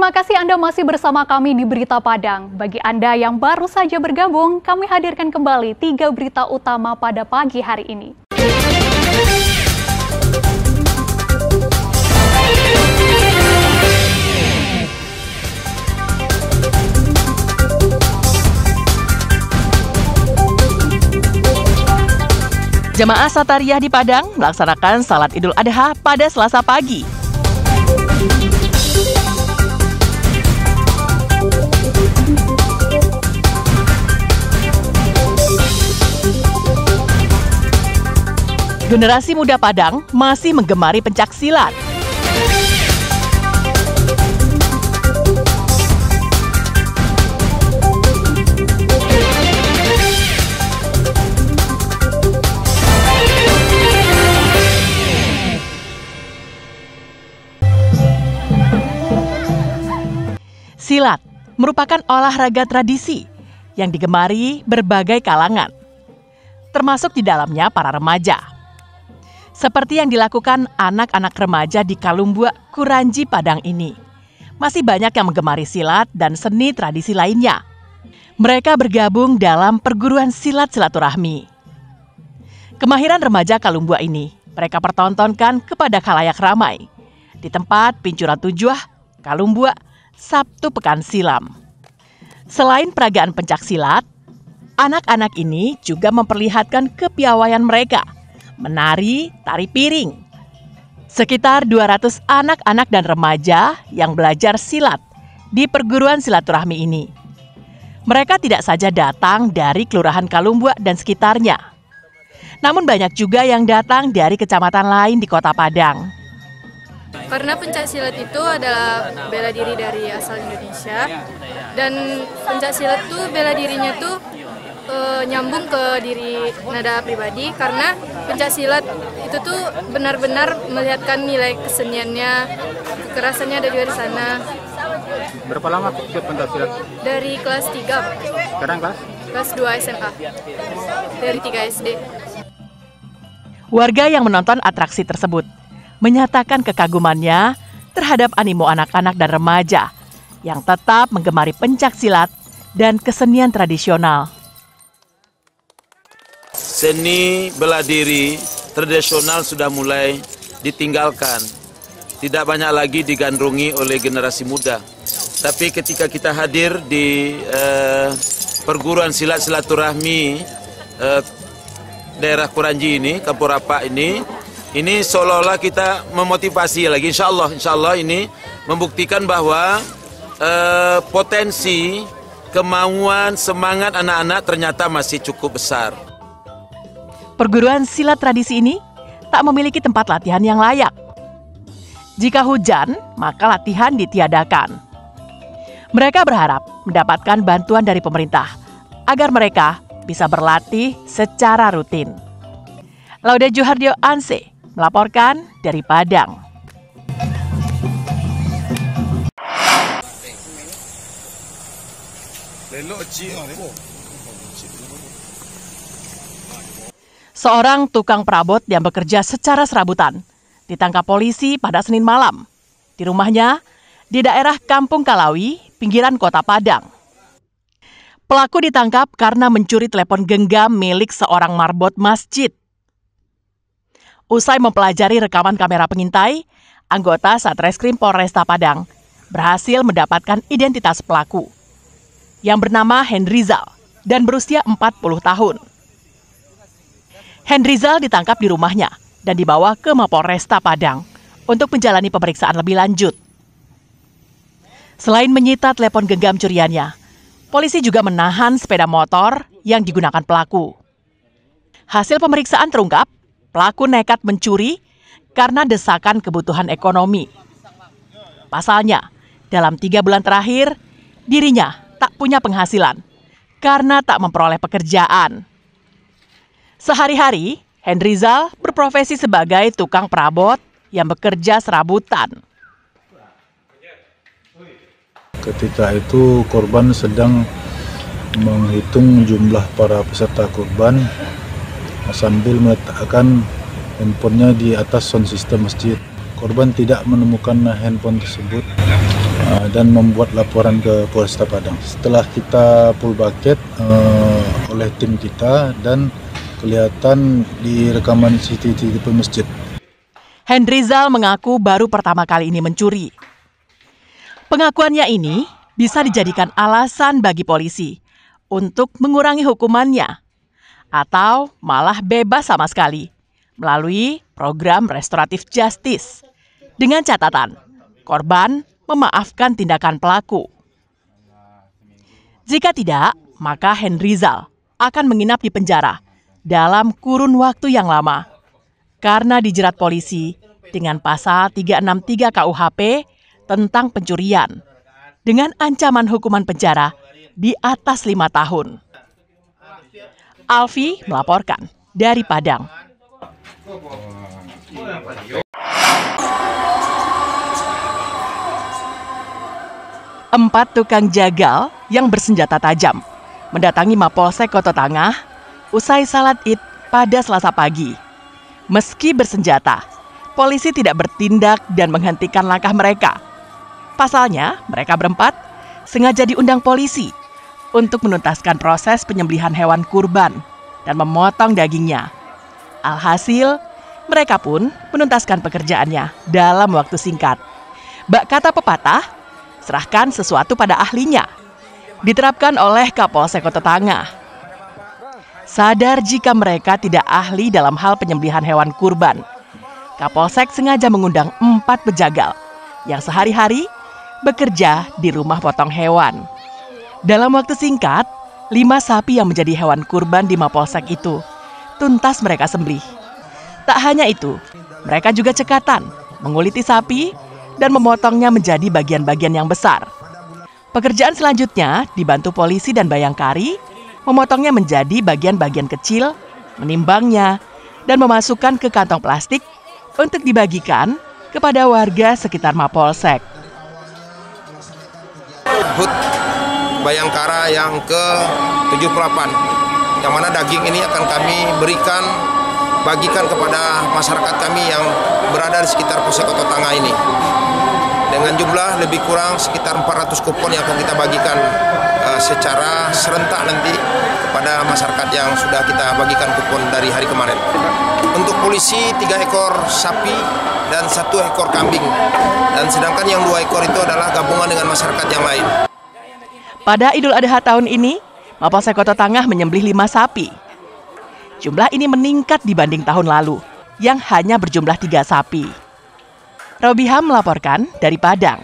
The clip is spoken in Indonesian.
Terima kasih Anda masih bersama kami di Berita Padang. Bagi Anda yang baru saja bergabung, kami hadirkan kembali 3 berita utama pada pagi hari ini. Jemaah Satariyah di Padang melaksanakan Salat Idul Adha pada Selasa pagi. Generasi muda Padang masih menggemari pencak silat. Silat merupakan olahraga tradisi yang digemari berbagai kalangan, termasuk di dalamnya para remaja. Seperti yang dilakukan anak-anak remaja di Kalumbua, Kuranji, Padang ini. Masih banyak yang menggemari silat dan seni tradisi lainnya. Mereka bergabung dalam perguruan silat silaturahmi. Kemahiran remaja Kalumbua ini mereka pertontonkan kepada khalayak ramai di tempat Pincuran Tujuh, Kalumbua, Sabtu pekan silam. Selain peragaan pencak silat, anak-anak ini juga memperlihatkan kepiawaian mereka, menari tari piring. Sekitar 200 anak-anak dan remaja yang belajar silat di perguruan silaturahmi ini. Mereka tidak saja datang dari Kelurahan Kalumbua dan sekitarnya, namun banyak juga yang datang dari kecamatan lain di Kota Padang. Karena pencak silat itu adalah bela diri dari asal Indonesia, dan pencak silat tuh bela dirinya tuh nyambung ke diri Nada pribadi, karena pencak silat itu tuh benar-benar melihatkan nilai keseniannya, kekerasannya ada juga di sana. Berapa lama ikut pencak silat? Dari kelas 3. Sekarang kelas 2 SMA. Dari 3 SD. Warga yang menonton atraksi tersebut menyatakan kekagumannya terhadap animo anak-anak dan remaja yang tetap menggemari pencak silat dan kesenian tradisional. Seni bela diri tradisional sudah mulai ditinggalkan. Tidak banyak lagi digandrungi oleh generasi muda. Tapi ketika kita hadir di perguruan silat silaturahmi daerah Kuranji ini, Kampung Rapak ini seolah-olah kita memotivasi lagi. Insya Allah ini membuktikan bahwa potensi, kemauan, semangat anak-anak ternyata masih cukup besar. Perguruan silat tradisi ini tak memiliki tempat latihan yang layak. Jika hujan, maka latihan ditiadakan. Mereka berharap mendapatkan bantuan dari pemerintah agar mereka bisa berlatih secara rutin. Laude Juhardio Anse melaporkan dari Padang. Seorang tukang perabot yang bekerja secara serabutan ditangkap polisi pada Senin malam di rumahnya di daerah Kampung Kalawi, pinggiran Kota Padang. Pelaku ditangkap karena mencuri telepon genggam milik seorang marbot masjid. Usai mempelajari rekaman kamera pengintai, anggota Satreskrim Polresta Padang berhasil mendapatkan identitas pelaku yang bernama Hendrizal dan berusia 40 tahun. Hendrizal ditangkap di rumahnya dan dibawa ke Mapolresta Padang untuk menjalani pemeriksaan lebih lanjut. Selain menyita telepon genggam curiannya, polisi juga menahan sepeda motor yang digunakan pelaku. Hasil pemeriksaan terungkap, pelaku nekat mencuri karena desakan kebutuhan ekonomi. Pasalnya, dalam 3 bulan terakhir, dirinya tak punya penghasilan karena tak memperoleh pekerjaan. Sehari-hari, Hendrizal berprofesi sebagai tukang perabot yang bekerja serabutan. Ketika itu korban sedang menghitung jumlah para peserta kurban sambil meletakkan handphonenya di atas sound system masjid. Korban tidak menemukan handphone tersebut. dan membuat laporan ke Polresta Padang. Setelah kita full bucket oleh tim kita dan kelihatan di rekaman CCTV masjid. Hendrizal mengaku baru pertama kali ini mencuri. Pengakuannya ini bisa dijadikan alasan bagi polisi untuk mengurangi hukumannya atau malah bebas sama sekali melalui program restoratif justice dengan catatan korban memaafkan tindakan pelaku. Jika tidak, maka Hendrizal akan menginap di penjara dalam kurun waktu yang lama karena dijerat polisi dengan pasal 363 KUHP tentang pencurian dengan ancaman hukuman penjara di atas 5 tahun. Alfi melaporkan dari Padang. Empat tukang jagal yang bersenjata tajam mendatangi Mapolsek Kota Tangah usai salat Id pada Selasa pagi. Meski bersenjata, polisi tidak bertindak dan menghentikan langkah mereka. Pasalnya, mereka berempat sengaja diundang polisi untuk menuntaskan proses penyembelihan hewan kurban dan memotong dagingnya. Alhasil, mereka pun menuntaskan pekerjaannya dalam waktu singkat. Bak kata pepatah, serahkan sesuatu pada ahlinya. Diterapkan oleh Kapolsek Kota Tangah. Sadar jika mereka tidak ahli dalam hal penyembelihan hewan kurban, Kapolsek sengaja mengundang 4 pejagal yang sehari-hari bekerja di rumah potong hewan. Dalam waktu singkat, 5 sapi yang menjadi hewan kurban di Mapolsek itu tuntas mereka sembelih. Tak hanya itu, mereka juga cekatan menguliti sapi dan memotongnya menjadi bagian-bagian yang besar. Pekerjaan selanjutnya dibantu polisi dan bayangkari, memotongnya menjadi bagian-bagian kecil, menimbangnya, dan memasukkan ke kantong plastik untuk dibagikan kepada warga sekitar Mapolsek. HUT Bayangkara yang ke-78, yang mana daging ini akan kami bagikan kepada masyarakat kami yang berada di sekitar Polsek Kota Tangah ini. Dengan jumlah lebih kurang sekitar 400 kupon yang akan kita bagikan secara serentak nanti kepada masyarakat yang sudah kita bagikan kupon dari hari kemarin. Untuk polisi 3 ekor sapi dan 1 ekor kambing, dan sedangkan yang 2 ekor itu adalah gabungan dengan masyarakat yang lain. Pada Idul Adha tahun ini, Mapolsek Kota Tangah menyembelih 5 sapi. Jumlah ini meningkat dibanding tahun lalu, yang hanya berjumlah 3 sapi. Robiham melaporkan dari Padang.